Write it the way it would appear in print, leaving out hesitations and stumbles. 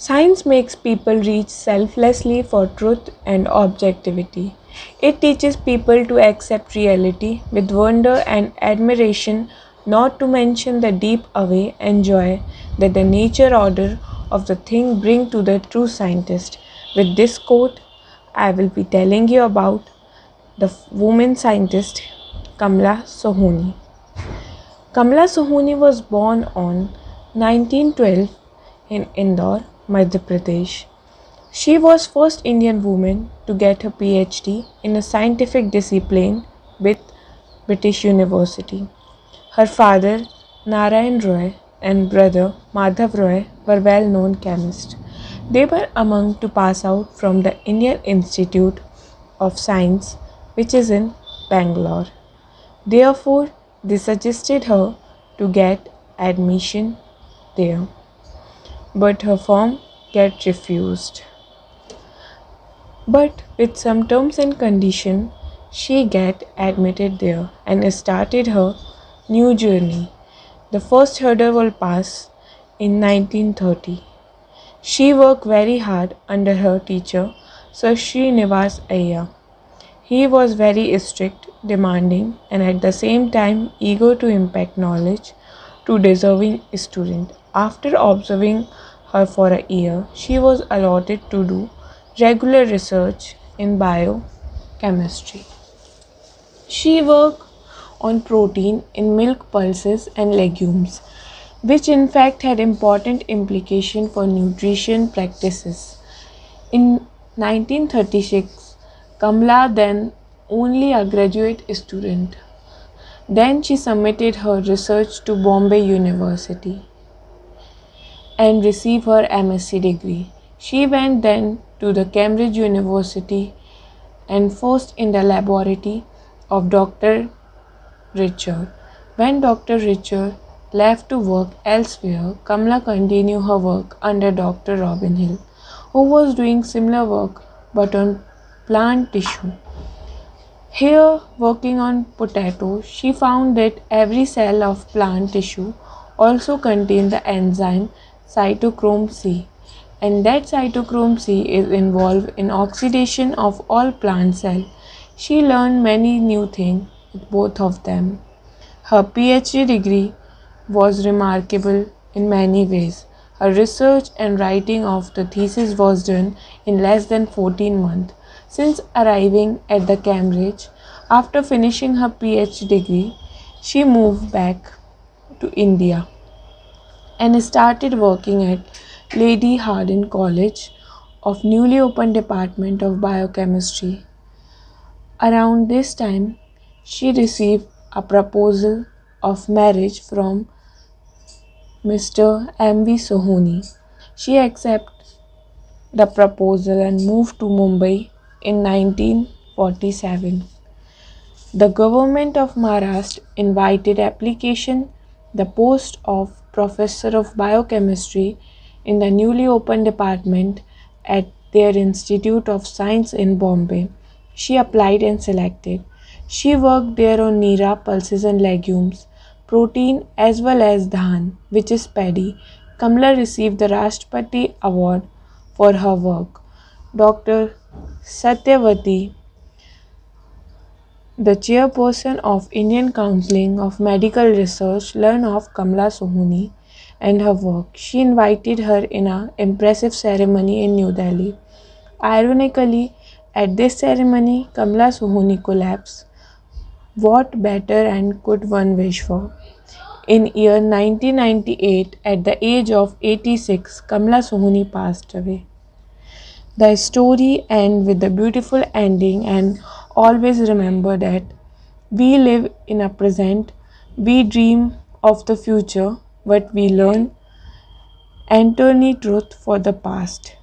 Science makes people reach selflessly for truth and objectivity. It teaches people to accept reality with wonder and admiration, not to mention the deep awe and joy that the nature order of the thing bring to the true scientist. With this quote, I will be telling you about the woman scientist Kamla Sohoni. Kamla Sohoni was born on 1912 in Indore, Madhya Pradesh. She was first Indian woman to get her PhD in a scientific discipline with British University. Her father, Narayan Roy, and brother, Madhav Roy, were well-known chemists. They were among to pass out from the Indian Institute of Science, which is in Bangalore. Therefore, they suggested her to get admission there, but her form get refused. But with some terms and condition, she get admitted there and started her new journey. The first hurdle will pass in 1930. She worked very hard under her teacher, Sir Srinivas Iyer. He was very strict, demanding, and at the same time eager to impart knowledge to deserving students. After observing her for a year, she was allotted to do regular research in biochemistry. She worked on protein in milk pulses and legumes, which in fact had important implication for nutrition practices. In 1936, Kamla, then only a graduate student, then she submitted her research to Bombay University and received her MSc degree. She went then to the Cambridge University and first in the laboratory of Dr. Richard. When Dr. Richard left to work elsewhere, Kamla continued her work under Dr. Robin Hill, who was doing similar work but on plant tissue. Here, working on potatoes, she found that every cell of plant tissue also contained the enzyme cytochrome C, and that cytochrome C is involved in oxidation of all plant cells. She learned many new things with both of them. Her PhD degree was remarkable in many ways. Her research and writing of the thesis was done in less than 14 months. Since arriving at the Cambridge, after finishing her PhD degree, she moved back to India and started working at Lady Hardinge College of newly opened Department of Biochemistry. Around this time, she received a proposal of marriage from Mr. M.V. Sohoni. She accepted the proposal and moved to Mumbai in 1947. The government of Maharashtra invited application the post of professor of biochemistry in the newly opened department at their Institute of Science in Bombay. She applied and selected. She worked there on neera, pulses and legumes, protein as well as dhan, which is paddy. Kamla received the Rashtrapati Award for her work. Dr. Satyavati, the chairperson of Indian Council of Medical Research, learned of Kamla Sohoni and her work. She invited her in an impressive ceremony in New Delhi. Ironically, at this ceremony, Kamla Sohoni collapsed. What better and could one wish for? In year 1998, at the age of 86, Kamla Sohoni passed away. The story ends with a beautiful ending, and always remember that we live in a present, we dream of the future, but we learn eternal truth for the past.